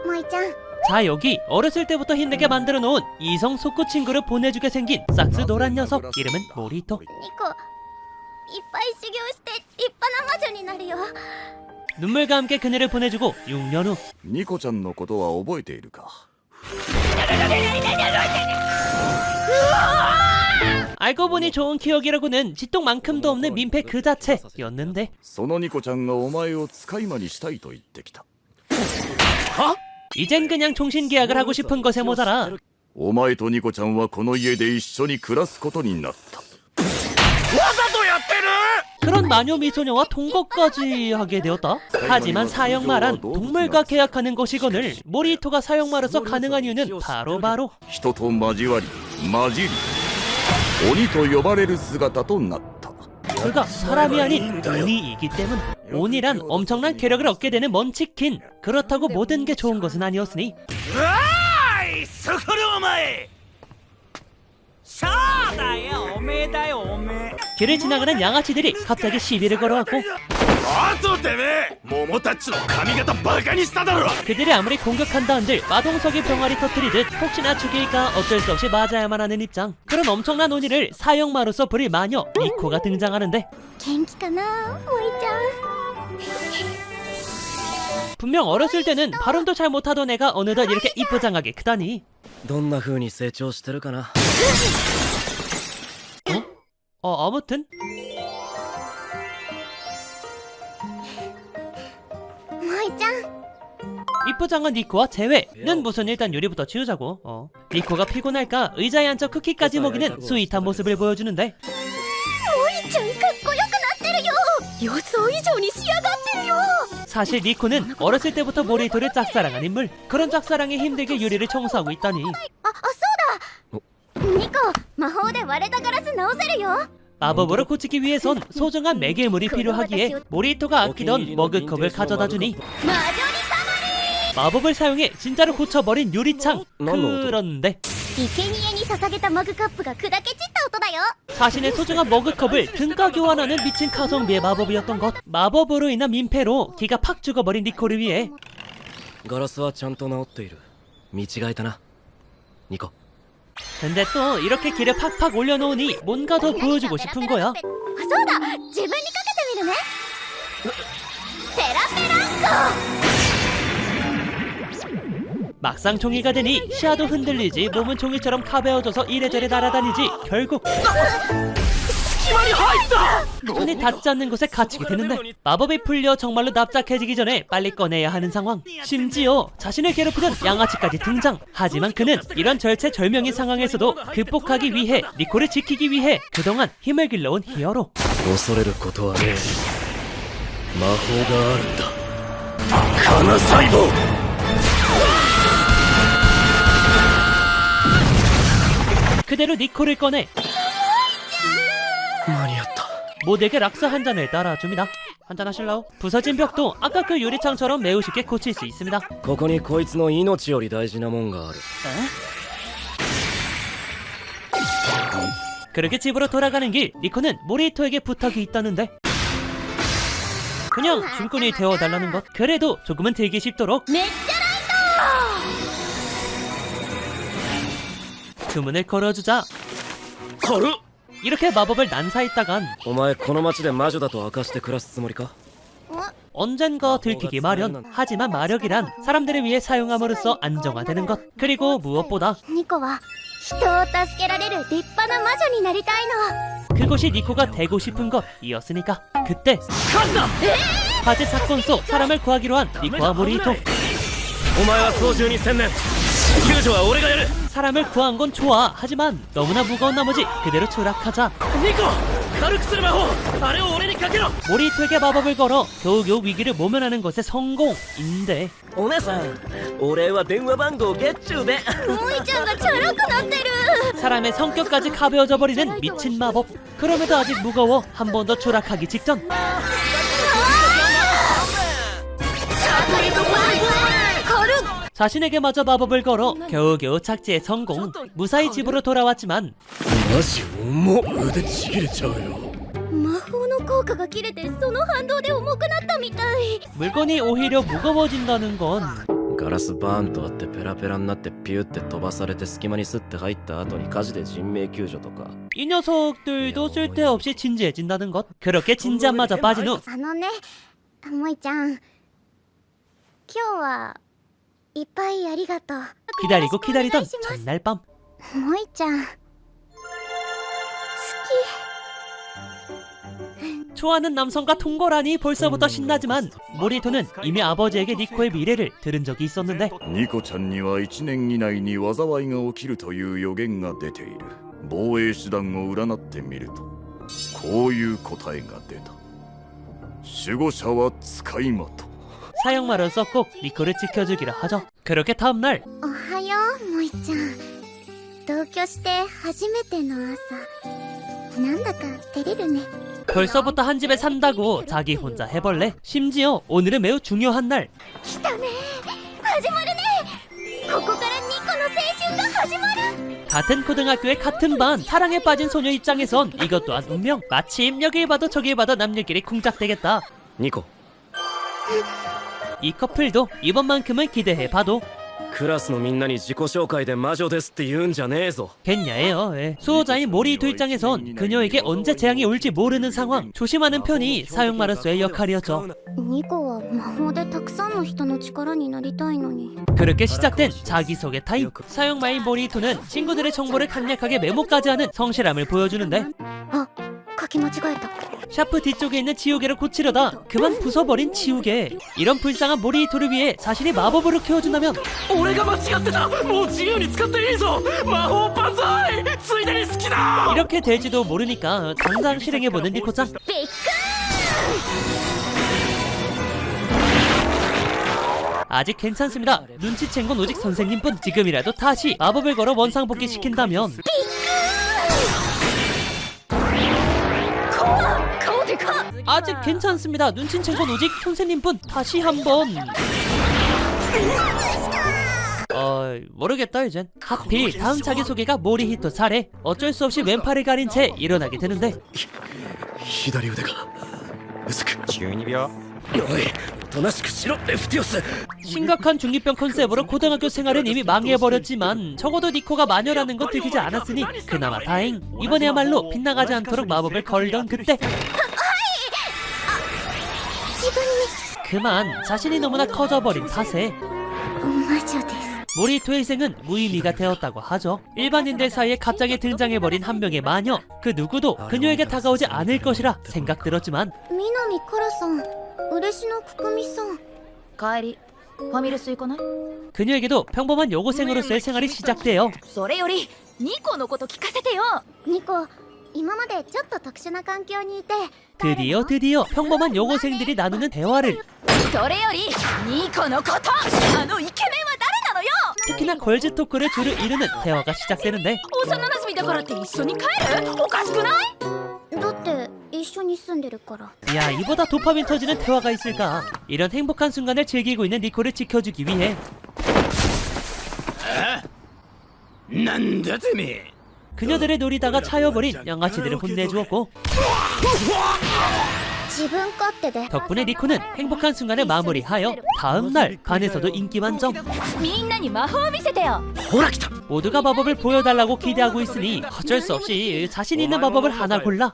모이ちゃん 자, 여기 어렸을 때부터 힘들게 만들어 놓은 이성 소쿠 친구를 보내주게 생긴 싹스 노란 녀석. 이름은 모리토. ニコいっぱい修行して立派な魔女になるよ 눈물과 함께 그녀를 보내주고 6년 후 ニコちゃんのことは覚えているか？ 알고 보니 좋은 기억이라고는 지똥만큼도 없는 민폐 그 자체였는데 そのニコちゃんがお前を使い魔にしたいと言ってきた。 이젠 그냥 종신계약을 하고 싶은 것에 모자라 お前とニコちゃんはこの家で一緒に暮らすことになった。 그런 마녀 미소녀와 통거까지 하게 되었다. 하지만 사형마란 동물과 계약하는 것이거늘 모리토가 사형마로서 가능한 이유는 바로 人と交わり混じり鬼と呼ばれる姿となった。 그가 사람이 아닌鬼이기 때문. 온이란 엄청난 괴력을 얻게 되는 먼치킨. 그렇다고 모든 게 좋은 것은 아니었으니 길을 지나가는 양아치들이 갑자기 시비를 걸어왔고 그들이 아무리 공격한다 한들 마동석이 병아리 터뜨리듯 혹시나 죽일까 어쩔 수 없이 맞아야만 하는 입장. 그런 엄청난 온이를 사형마로서 부릴 마녀 니코가 등장하는데 元気かなモイちゃん 분명 어렸을 때는 발음도 잘 못하던 애가 어느덧 이렇게 이쁘장하게 크다니. どんな風に成長してるかな。 아무튼 モイちゃん 이쁘장한 니코와 제외는 무슨 일단 요리부터 치우자고. 니코가 피곤할까 의자에 앉아 쿠키까지 먹이는 스윗한 모습을 보여주는데 モイちゃんかっこよくなってるよ予想以上に仕上がってるよ 사실 니코는 어렸을 때부터 모리토를 짝사랑한 인물. 그런 짝사랑에 힘들게 요리를 청소하고 있다니. そうだニコ魔法で割れたガラス直せるよ 마법으로 고치기 위해선 소중한 매개물이 필요하기에 모리토가 아끼던 머그컵을 가져다주니 魔女に 마법을 사용해 진짜로 고쳐버린 유리창. 그런데 生贄に捧げたマグカップが砕け散った音だよ 자신의 소중한 머그컵을 등가 교환하는 미친 가성비의 마법이었던 것. 마법으로 인한 민폐로 기가 팍 죽어버린 니코를 위해 ガラスはちゃんと治っている。見違えたな。ニコ。 근데 또 이렇게 기를 팍팍 올려놓으니 뭔가 더 보여주고 싶은 거야. あそうだ自分にかけてみるねペラペランコ 막상 종이가 되니 시야도 흔들리지 몸은 종이처럼 가벼워져서 이래저래 날아다니지 결국 손이 닿지 않는 곳에 갇히게 되는데 마법이 풀려 정말로 납작해지기 전에 빨리 꺼내야 하는 상황. 심지어 자신을 괴롭히던 양아치까지 등장. 하지만 그는 이런 절체절명의 상황에서도 극복하기 위해 니코를 지키기 위해 그동안 힘을 길러온 히어로. 恐れることはねえ。魔法があるんだ。金細胞。 그대로 니코를 꺼내 間に合った。 모두에게 락스 한 잔을 따라줍니다. 한잔 하실라우? 부서진 벽도 아까 그 유리창처럼 매우 쉽게 고칠 수 있습니다. ここにこいつの命より大事なもんがある。 그렇게 집으로 돌아가는 길 니코는 모리토에게 부탁이 있다는데 그냥 짐꾼이 되어달라는 것. 그래도 조금은 들기 쉽도록 めっちゃ 주문을 걸어주자 軽っ。 이렇게 마법을 난사했다간 お前この町で魔女だと明かして暮らすつもりか。 언젠가 들키기 마련. 하지만 마력이란 사람들을 위해 사용함으로써 안정화되는 것. 그리고 무엇보다 ニコは人を助けられる立派な魔女になりたいの 그것이 니코가 되고 싶은 것이었으니까. 그때 화재 사건 속 사람을 구하기로 한 니코와 모리토. お前は操縦に専念。救助は俺がやる。 사람을 구한 건 좋아. 하지만 너무나 무거운 나머지 그대로 추락하자 ニコ、軽くする魔法。あれを俺にかけろ。 모리토에게 마법을 걸어 겨우겨우 위기를 모면하는 것에 성공인데 お姉さん、お礼は電話番号ゲッチューで。モイちゃんがチャラくなってる 사람의 성격까지 가벼워져 버리는 미친 마법. 그럼에도 아직 무거워 한 번 더 추락하기 직전. 자신에게 마저 마법을 걸어 겨우겨우 착지에 성공. 무사히 집으로 돌아왔지만 マジ重っ。腕ちぎれちゃうよ。魔法の効果が切れてその反動で重くなったみたい 물건이 오히려 무거워진다는 건ガラスバーンとあってペラペラになってピュって飛ばされて隙間にスッて入った後に火事で人命救助とか 이 녀석들도 쓸데없이 진지해진다는 것. 그렇게 진지함마저 빠진 후 あのね、萌ちゃん、今日はいっぱいありがとう。 기다리고 기다리던 전날 밤. 萌ちゃん、好 좋아하는 남성과 통고라니 벌써부터 신나지만 모리토는 이미 아버지에게 니코의 미래를 들은 적이 있었는데 ニコちゃんには1年以内に災いが起きるという予言が出ている。防衛手段を占ってみるとこういう答えが出た。守護者は使い魔と。 사형마로서 꼭 니코를 지켜주기로 하죠. 그렇게 다음날 き。おはよう、萌ちゃん。同居して初めての朝。なんだか照れるね。 벌써부터 한 집에 산다고 자기 혼자 해벌레. 심지어 오늘은 매우 중요한 날. 来たね。始まるね。ここからニコの青春が始まる。 같은 고등학교의 같은 반 사랑에 빠진 소녀 입장에선 이것 또한 운명. 마침 여길 봐도 저길 봐도 남녀끼리 쿵짝대겠다. ニコ 이 커플도 이번만큼은 기대해봐도 クラスのみんなに自己紹介で魔女ですって言うんじゃねえぞ 겠냐예요. 예. 수호자인 모리토 입장에선 그녀에게 언제 재앙이 올지 모르는 상황. 조심하는 편이 사형마로서의 역할이었죠. ニコは魔法でたくさんの人の力になりたいのに。 그렇게 시작된 자기소개 타임. 사형마인 모리토는 친구들의 정보를 간략하게 메모까지 하는 성실함을 보여주는데 あ、書き間違えた。 샤프 뒤쪽에 있는 지우개를 고치려다 그만 부숴버린 지우개. 이런 불쌍한 모리토를 위해 자신이 마법으로 키워준다면 俺が間違ってたもう自由に使っていいぞ魔法万歳ついでに好きだ 이렇게 될지도 모르니까 당장 실행해보는 니코짱. びっくー 아직 괜찮습니다. 눈치챈 건 오직 선생님뿐. 지금이라도 다시 마법을 걸어 원상복귀 시킨다면 顔でかっ。 아직 괜찮습니다. 눈치챈 건 오직 선생님뿐. 다시 한번. 모르겠다 이젠. 하필 다음 자기소개가 모리히토 차례. 어쩔 수 없이 왼팔을 가린 채 일어나게 되는데 左腕が薄く12秒おいおとなしくしろレフティオス 심각한 중이병 컨셉으로 고등학교 생활은 이미 망해버렸지만 적어도 니코가 마녀라는 건 들키지 않았으니 그나마 다행. 이번에야말로 빗나가지 않도록 마법을 걸던 그때 自分 그만 자신이 너무나 커져버린 탓에 に魔女です。 모리토의 희생은 무의미가 되었다고 하죠. 일반인들 사이에 갑자기 등장해버린 한 명의 마녀. 그 누구도 그녀에게 다가오지 않을 것이라 생각들었지만 南カラさん、嬉野くくみさん。帰りファミレス行かない？ 그녀에게도 평범한 여고생으로서의 생활이 시작돼요. それよりニコのこと聞かせてよ。ニコ、今までちょっと特殊な環境にいて。 드디어 평범한 여고생들이 나누는 대화를. それよりニコのことあのイケメンは誰なのよ。 특히나 걸즈 토크를 주로 이루는 대화가 시작되는데 幼馴染だからって一緒に帰る？おかしくない？だって一緒に住んでるから。 야 이보다 도파민 터지는 대화가 있을까. 이런 행복한 순간을 즐기고 있는 니코를 지켜주기 위해 なんだてめえ 그녀들을 노리다가 차여버린 양아치들을 혼내주었고 自分勝手で。 덕분에 니코는 행복한 순간을 마무리하여 다음날 반에서도 인기 만점. みんなに魔法を見せてよ。 ほら来た 모두가 마법을 보여달라고 기대하고 있으니 어쩔 수 없이 자신 있는 마법을 하나 골라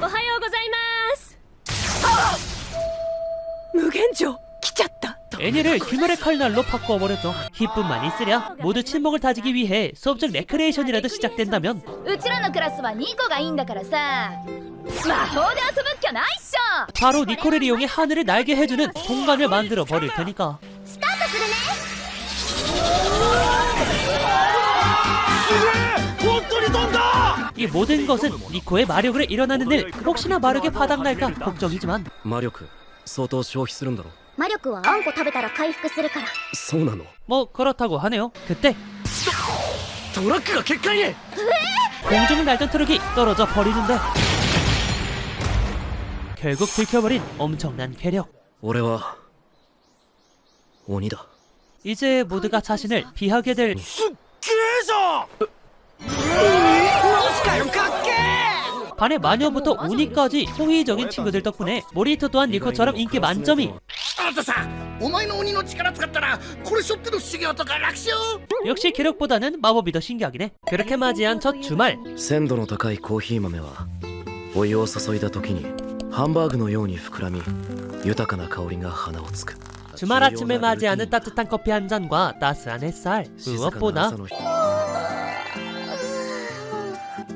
おはようございます。無限城来ちゃった。 애니를 귀멸의 칼날로 바꾸어버렸죠. 힘뿐만 있으랴 모두 친목을 다지기 위해 수업적 레크레이션이라도 시작된다면 うちらのクラスはニコがいいんだからさ。魔法で遊ぶっきゃないっしょ。 바로 니코를 이용해 하늘을 날게 해주는 공간을 만들어 버릴 테니까 スタートするね。本当に飛んだ 이 모든 것은 니코의 마력으로 일어나는 일. 혹시나 마력에 바닥날까 걱정이지만 魔力相当消費するんだろ魔力はあんこ食べたら回復するから。そうなの 뭐 그렇다고 하네요. 그때 トラックが結界に 공중을 날던 트럭이 떨어져 버리는데 결국 들켜버린 엄청난 괴력. 俺は鬼だ 이제 모두가 자신을 비하게 될 すっげえじゃんマジかよかっけ 반의 마녀부터 오니까지 호의적인 친구들 덕분에 모리토 또한 니코처럼 인기 만점이. あなたさ、お前の鬼の力使ったらこれ背負っての修行とか楽勝。 역시 기록보다는 마법이 더 신기하긴 해. 그렇게 맞이한 첫 주말. 鮮度の高いコーヒー豆はお湯を注いだ時にハンバーグのように膨らみ豊かな香りが鼻をつく 주말 아침을 맞이하는 따뜻한 커피 한 잔과 따스한 햇살. 무엇보다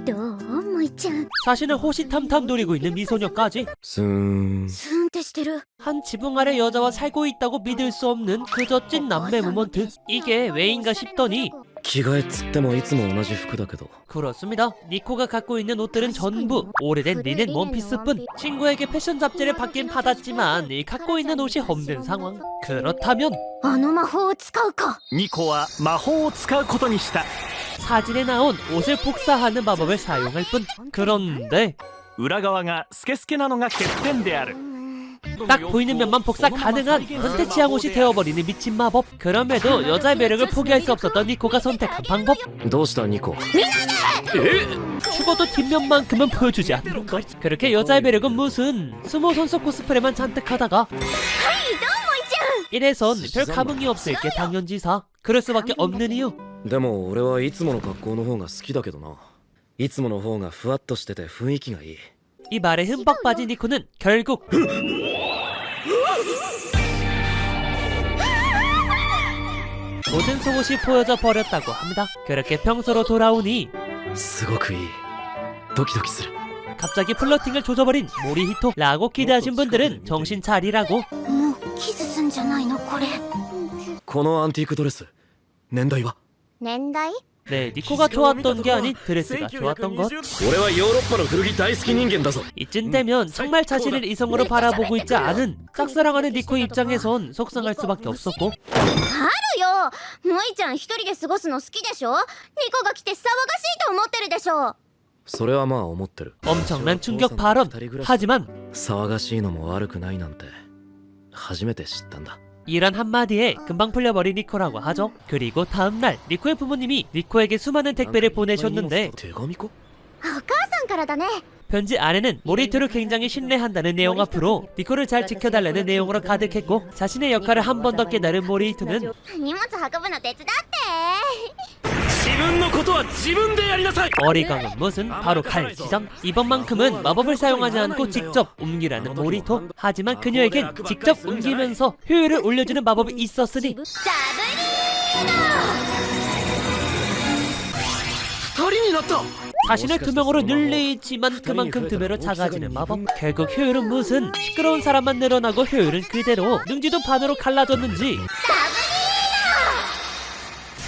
どう萌ちゃん。 자신을 호시탐탐 노리고 있는 미소녀까지. スーンスーンってしてる。 한 지붕 아래 여자와 살고 있다고 믿을 수 없는 그저 찐 남매 모먼트. 이게 왜인가 싶더니 着替えつってもいつも同じ服だけど 그렇습니다. 니코가 갖고 있는 옷들은 전부 오래된 리넨 원피스뿐. 친구에게 패션 잡지를 받긴 받았지만 이 갖고 있는 옷이 없는 상황. 그렇다면 あの魔法を使うか。ニコは魔法を使うことにした。 사진에 나온 옷을 복사하는 마법을 사용할 뿐. 그런데 裏側がスケスケなのが欠点である。 딱 보이는 면만 복사 가능한 변태 취향 옷이 되어버리는 미친 마법. 그럼에도 여자의 매력을 포기할 수 없었던 니코가 선택한 방법. どうしたニコ 죽어도 뒷면만큼은 보여주지 않는 것. 그렇게 여자의 매력은 무슨 스모 선수 코스프레만 잔뜩 하다가 이래선 별 감흥이 없을 게 당연지사. 그럴 수밖에 없는 이유. でも俺はいつもの格好の方が好きだけどないつもの方がふわっとしてて雰囲気がいい 이 말에 흠뻑 빠진 니코는 결국 모든 속옷이 보여져 버렸다고 합니다. 그렇게 평소로 돌아오니 すごくいいドキドキする 갑자기 플러팅을 조져버린 모리히토라고 기대하신 분들은 정신 차리라고. もうキスすんじゃないのこれ。このアンティークドレス年代は 年代？ 네, 니코가 좋았던 게 아닌 드레스가 좋았던 것. 俺はヨーロッパの古着大好き人間だぞ 이쯤 되면 정말 자신을 이성으로 바라보고 있지 않은 짝사랑하는 니코 입장에선 속상할 수밖에 없었고. あるよ。萌ちゃん一人で過ごすの好きでしょ。ニコが来て騒がしいと思ってるでしょ。それはまあ思ってる 엄청난 충격 발언. 하지만 騒がしいのも悪くないなんて初めて知ったんだ 이런 한마디에 금방 풀려버린 니코라고 하죠. 그리고 다음날 니코의 부모님이 니코에게 수많은 택배를 보내셨는데 手紙かお母さんからだね。 편지 안에는 모리토를 굉장히 신뢰한다는 내용 앞으로 니코를 잘 지켜달라는 내용으로 가득했고, 자신의 역할을 한 번 더 깨달은 모리토는 荷物運ぶの手伝って。自分のことは自分でやりなさい 어리광은 무슨 바로 칼 지점. 이번만큼은 마법을 사용하지 않고 직접 옮기라는 모리토. 하지만 그녀에겐 직접 옮기면서 효율을 올려주는 마법이 있었으니 二人になった 자신을 두 명으로 늘리지만 그만큼 두 배로 작아지는 마법. 결국 효율은 무슨, 시끄러운 사람만 늘어나고 효율은 그대로. 능지도 반으로 갈라졌는지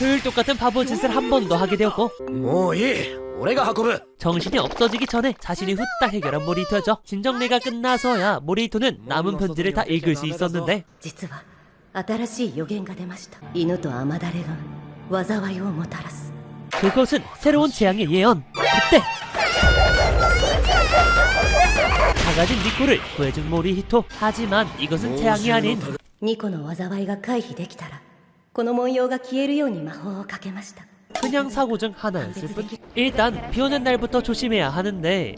효율 똑같은 바보 짓을 한 번 더 하게 되었고, もういい俺が運ぶ 정신이 없어지기 전에 자신이 후딱 해결한 모리토죠. 진정리가 끝나서야 모리토는 남은 편지를 다 읽을 수 있었는데 実は新しい予言が出ました。犬と雨だれが災いをもたらす。 그것은 새로운 재앙의 예언. 그때 작아진 니코를 구해준 모리히토. 하지만 이것은 재앙이 아닌 ニコの災いが回避できたらこの文様が消えるように魔法をかけました。 그냥 사고 중 하나였을 뿐. 일단 비 오는 날부터 조심해야 하는데 変え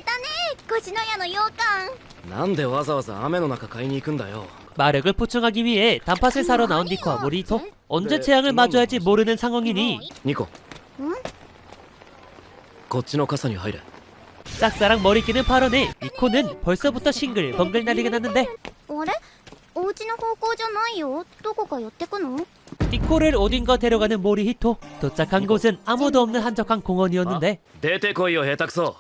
たね。腰の屋の羊羹。なんでわざわざ雨の中買いに行くんだよ 마력을 보충하기 위해 단팥을 사러 나온 니코와 모리히토. 언제 재앙을 마주할지 모르는 상황이니 ニコこっちの傘に入れ 짝사랑 머리 끼는 발언에 니코는 벌써부터 싱글벙글 난리가 났는데 あれ？お家の方向じゃないよ。どこか寄ってくの？ 니코를 어딘가 데려가는 모리히토. 도착한 곳은 아무도 없는 한적한 공원이었는데 出てこいよ下手くそ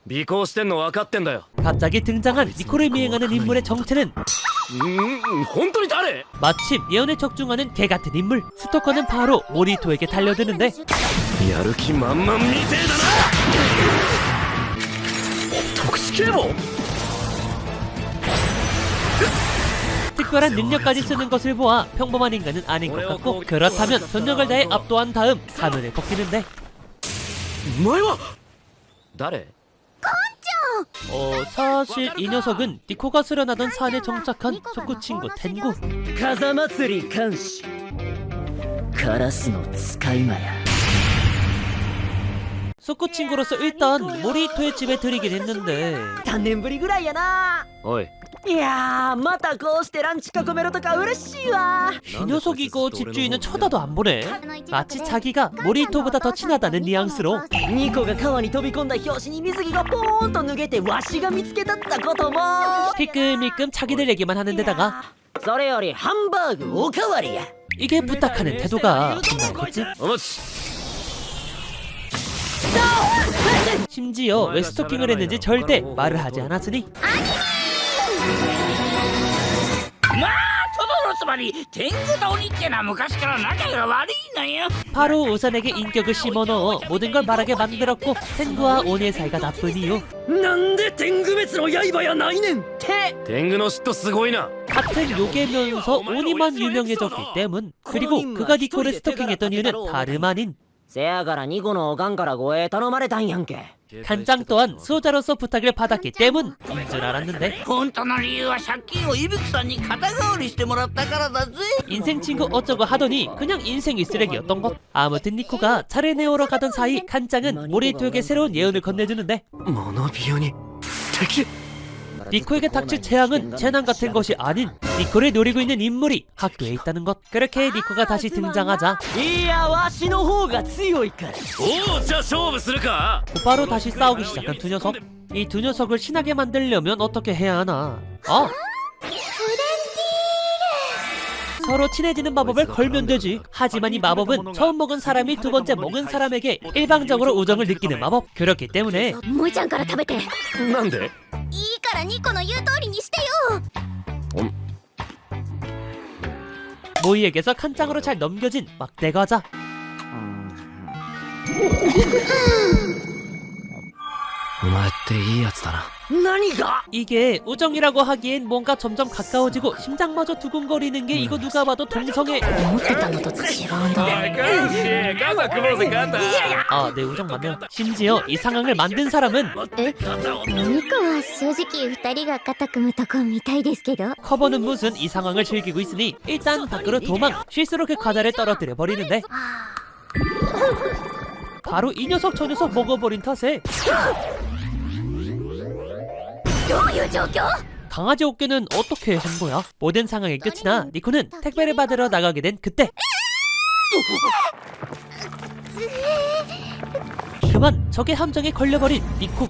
尾行してんの分かってんだよ 갑자기 등장한 니코를 미행하는 인물의 정체는 本当に誰 마침 예언에 적중하는 개같은 인물. 스토커는 바로 모리히토에게 달려드는데 やる気満々みてえだな特殊警棒 특별한 능력까지 쓰는 것을 보아 평범한 인간은 아닌 것 같고, 그렇다면 전력을 다해 압도한 다음 가면을 벗기는데 お前は誰 사실 이 녀석은 니코가 수련하던 산에 정착한 소쿠 친구 텐구. 風祭り監視カラスの使い魔や 소쿠 친구로서 일단 모리히토의 집에 들이긴 했는데 3年ぶりぐらいやな。おいいやーまたこうしてランチ囲めるとか嬉しいわ 이 녀석 이거 집주인은 쳐다도 안 보네. 마치 자기가 모리토보다 더 친하다는 뉘앙스로. ニコが川に飛び込んだ拍子に水着がポーンと脱げてわしが見つけたったことも 힐끔힐끔 자기들 얘기만 하는 데다가 それよりハンバーグおかわりや 이게 부탁하는 태도가 장난겠지? お待ち 심지어 왜 스토킹을 했는지 절대 말을 하지 않았으니 まあトドのつまり天狗と鬼ってのは昔から仲が悪いのよ 바로 우산에게 인격을 심어넣어 모든 걸 말하게 만들었고 텐구와 오니의 사이가 나쁜 이유 なんで天狗滅の刃やないねんて天狗の嫉妬すごいな 같은 요괴면서 오니만 유명해졌기 때문. 그리고 그가 니코를 스토킹했던 이유는 다름 아닌 せやからニコのおかんから護衛頼まれたんやんけ 간장 또한 수호자로서 부탁을 받았기 때문인 줄 알았는데 本当の理由は借金を伊吹さんに肩代わりしてもらったからだぜ 인생 친구 어쩌고 하더니 그냥 인생이 쓰레기였던 것. 아무튼 니코가 차를 내오러 가던 사이 간장은 모리토에게 새로운 예언을 건네주는데 学びよに敵 니코에게 닥칠 재앙은 재난 같은 것이 아닌 니코를 노리고 있는 인물이 학교에 있다는 것. 그렇게 니코가 다시 등장하자 いやわしの方が強いからおおじゃあ勝負するか 곧바로 다시 싸우기 시작한 두 녀석. 이 두 녀석을 친하게 만들려면 어떻게 해야 하나? 서로 친해지는 마법을 걸면 되지. 하지만 이 마법은 처음 먹은 사람이 두 번째 먹은 사람에게 일방적으로 우정을 느끼는 마법. 그렇기 때문에 萌ちゃんから食べていいなんでからニコの言う通りにしてよ 모이에게서 칸장으로 잘 넘겨진 막대 과자. お前っていいやつだな何が 이게 우정이라고 하기엔 뭔가 점점 가까워지고 심장마저 두근거리는 게 이거 누가 봐도 동성애. 思ってたのと違うんだ 아, 네, 우정 맞네요. 심지어 이 상황을 만든 사람은 ニコは正直二人が肩組むとこ見たいですけど 커버는 무슨 이 상황을 즐기고 있으니 일단 밖으로 도망. 실수로 그 과자를 떨어뜨려 버리는데 바로 이 녀석 저 녀석 먹어버린 탓에 どういう状況 강아지 어깨는 어떻게 한 거야? 모든 상황의 끝이나 니코는 택배를 받으러 나가게 된 그때 그만 적의 함정에 걸려버린 니코.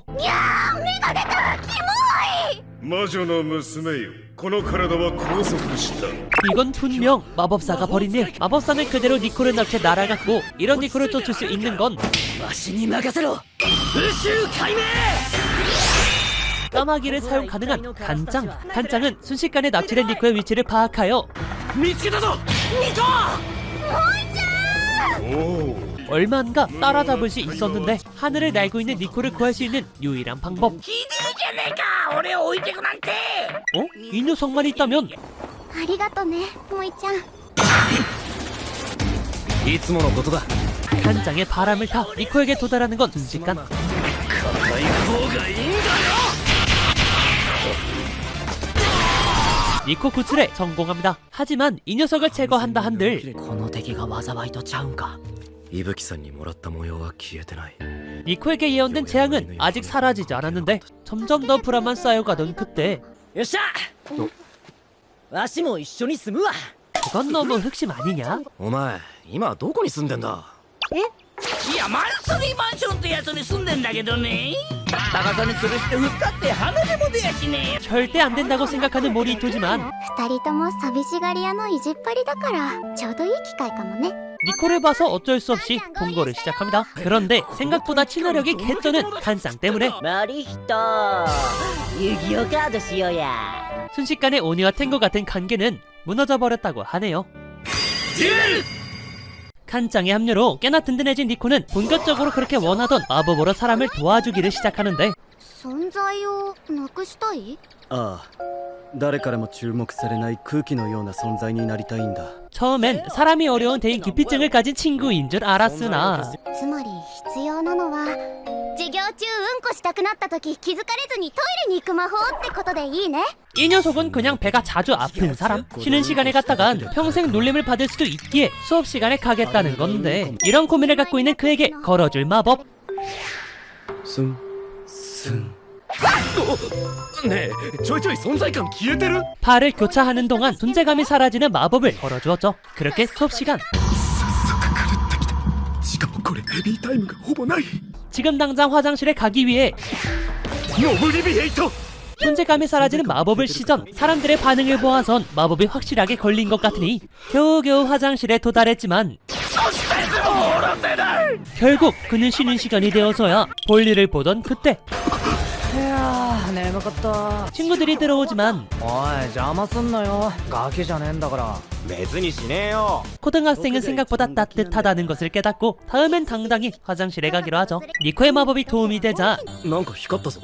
魔女の娘よこの体は拘束した 이건 분명 마법사가 벌인 일. 마법사는 그대로 니코를 낳게 날아갔고 이런 니코를 쫓을 수 있는 건 わしに任せろ宇宙解明 까마귀를 사용 가능한 간장. 간장은 순식간에 납치된 니코의 위치를 파악하여 見つけたぞニコ 얼마인가 따라잡을 수 있었는데 하늘을 날고 있는 니코를 구할 수 있는 유일한 방법. 聞いてるじゃねえか俺を置いてくなんて 어? 이 녀석만 있다면 ありがとね萌ちゃんいつものことだ 간장의 바람을 타 니코에게 도달하는 건 순식간. 니코 구출에 성공합니다. 하지만 이 녀석을 제거한다 한들 この敵が災いとちゃうんか伊吹さんにもらった模様は消えてない 니코에게 예언된 재앙은 아직 사라지지 않았는데 점점 더 불안만 쌓여가던 그때 よっしゃわしも一緒に住むわ 그건 너무 흑심 아니냐? お前今どこに住んでんだいやマンスリーマンションってやつに住んでんだけどね高さに吊るして振ったって鼻でも出やしねえよ 절대 안 된다고 생각하는 모리토지만 二人とも寂しがり屋の意地っ張りだからちょうどいい機会かもね 니코를 봐서 어쩔 수 없이 동거를 시작합니다. 그런데 생각보다 친화력이 개쩌는 간장 때문에 マリヒト遊戯王カードしようや 순식간에 오니와 탱고 같은 관계는 무너져 버렸다고 하네요. 간장의 합류로 꽤나 든든해진 니코는 본격적으로 그렇게 원하던 마법으로 사람을 도와주기를 시작하는데 存在をなくしたいああ誰からも注目されない空気のような存在になりたいんだ 처음엔 사람이 어려운 대인 기피증을 가진 친구인 줄 알았으나 つまり必要なのは授業中うんこしたくなった時気づかれずにトイレに行く魔法ってことでいいね 이 녀석은 그냥 배가 자주 아픈 사람. 쉬는 시간에 갔다간 평생 놀림을 받을 수도 있기에 수업 시간에 가겠다는 건데 이런 고민을 갖고 있는 그에게 걸어줄 마법. ねえちょいちょい存在感消えてる 팔을 교차하는 동안 존재감이 사라지는 마법을 걸어주었죠. 그렇게 수업시간. しかもこれヘビータイムがほぼない 지금 당장 화장실에 가기 위해 ノブリビエイト 존재감이 사라지는 마법을 시전. 사람들의 반응을 보아선 마법이 확실하게 걸린 것 같으니 겨우겨우 화장실에 도달했지만 결국 그는 쉬는 시간이 되어서야 볼일을 보던 그때 친구들이 들어오지만 おい邪魔すんなよガキじゃねえんだから別にしねえよ 고등학생은 생각보다 따뜻하다는 것을 깨닫고 다음엔 당당히 화장실에 가기로 하죠. 니코의 마법이 도움이 되자 なんか光ったぞ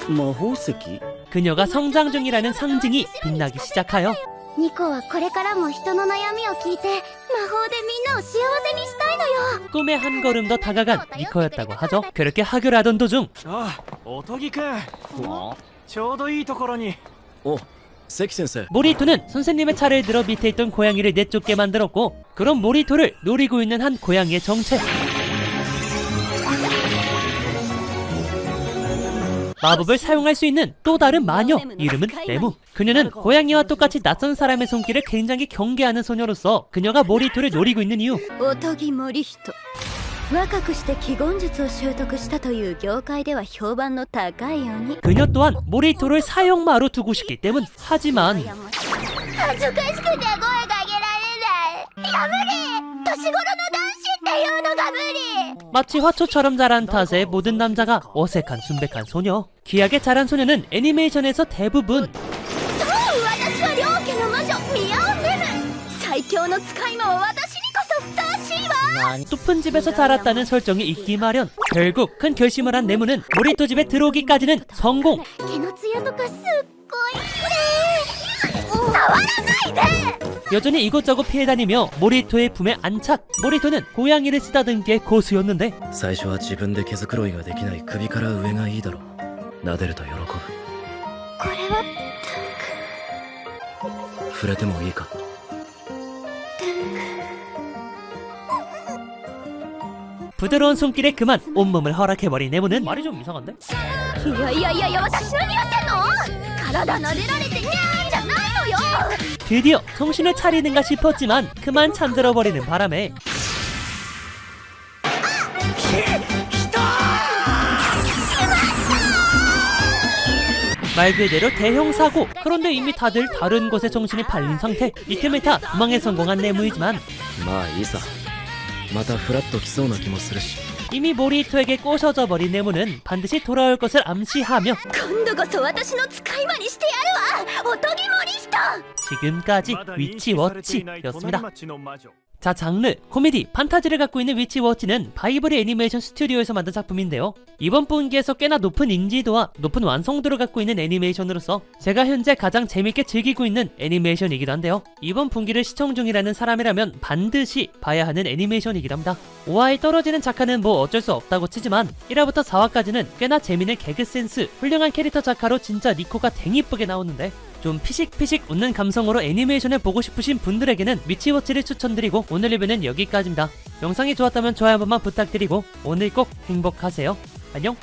魔法石 그녀가 성장 중이라는 상징이 빛나기 시작하여 ニコはこれからも人の悩みを聞いて魔法でみんなを幸せにしたいのよ 꿈에 한 걸음 더 다가간 니코였다고 하죠. 그렇게 학교를 하던 도중 あおとぎくんちょうどいいところにお関先生 모리토는 선생님의 차를 들어 밑에 있던 고양이를 내쫓게 만들었고 그런 모리토를 노리고 있는 한 고양이의 정체 마법을 사용할 수 있는 또 다른 마녀 이름은 레무. 그녀는 고양이와 똑같이 낯선 사람의 손길을 굉장히 경계하는 소녀로서 그녀가 모리토를 노리고 있는 이유 おとぎ森人若くして気言術を習得したという業界では評判の高い鬼 그녀 또한 모리토를 사형마로 두고 싶기 때문. 하지만 恥ずかしくて声が上げられないいや無理年頃の男子っていうのが無理 마치 화초처럼 자란 탓에 모든 남자가 어색한 순백한 소녀. 귀하게 자란 소녀는 애니메이션에서 대부분 そう私は両家の魔女ミヤオネム最強の使い魔は私にこそふさわしいわ 높은 집에서 자랐다는 설정이 있기 마련. 결국 큰 결심을 한 레무는 모리토 집에 들어오기까지는 성공. 毛のツヤとかすっごい綺麗触らないで 여전히 이곳저곳 피해다니며 모리토의 품에 안착. 모리토는 고양이를 쓰다듬기에 고수였는데 最初は自分で毛づくろいができない首から上がいいだろう撫でると喜ぶこれは触れてもいいか 부드러운 손길에 그만 온몸을 허락해버린 레무는 말이 좀 이상한데? いやいやいやいや私何やってんの体撫でられてにゃーんじゃないのよ 드디어 정신을 차리는가 싶었지만 그만 잠들어버리는 바람에 말 그대로 대형 사고. 그런데 이미 다들 다른 곳에 정신이 팔린 상태. 이 틈을 타 도망에 성공한 레무이지만 まあいいさまたフラッと来そうな気もするし 이미 모리토에게 꼬셔져 버린 레무는 반드시 돌아올 것을 암시하며 今度こそ私の使い魔にしてやるわおとぎ森人 지금까지 まだ認知されていない隣 위치워치였습니다. 町の魔女 자, 장르 코미디 판타지를 갖고 있는 위치워치는 바이블의 애니메이션 스튜디오에서 만든 작품인데요. 이번 분기에서 꽤나 높은 인지도와 높은 완성도를 갖고 있는 애니메이션으로서 제가 현재 가장 재밌게 즐기고 있는 애니메이션이기도 한데요. 이번 분기를 시청 중이라는 사람이라면 반드시 봐야 하는 애니메이션이기도 합니다. 5화에 떨어지는 작화는 뭐 어쩔 수 없다고 치지만 1화부터 4화까지는 꽤나 재밌는 개그 센스, 훌륭한 캐릭터 작화로 진짜 니코가 댕이쁘게 나오는데 좀 피식피식 웃는 감성으로 애니메이션을 보고 싶으신 분들에게는 위치워치를 추천드리고 오늘 리뷰는 여기까지입니다. 영상이 좋았다면 좋아요 한 번만 부탁드리고 오늘 꼭 행복하세요. 안녕.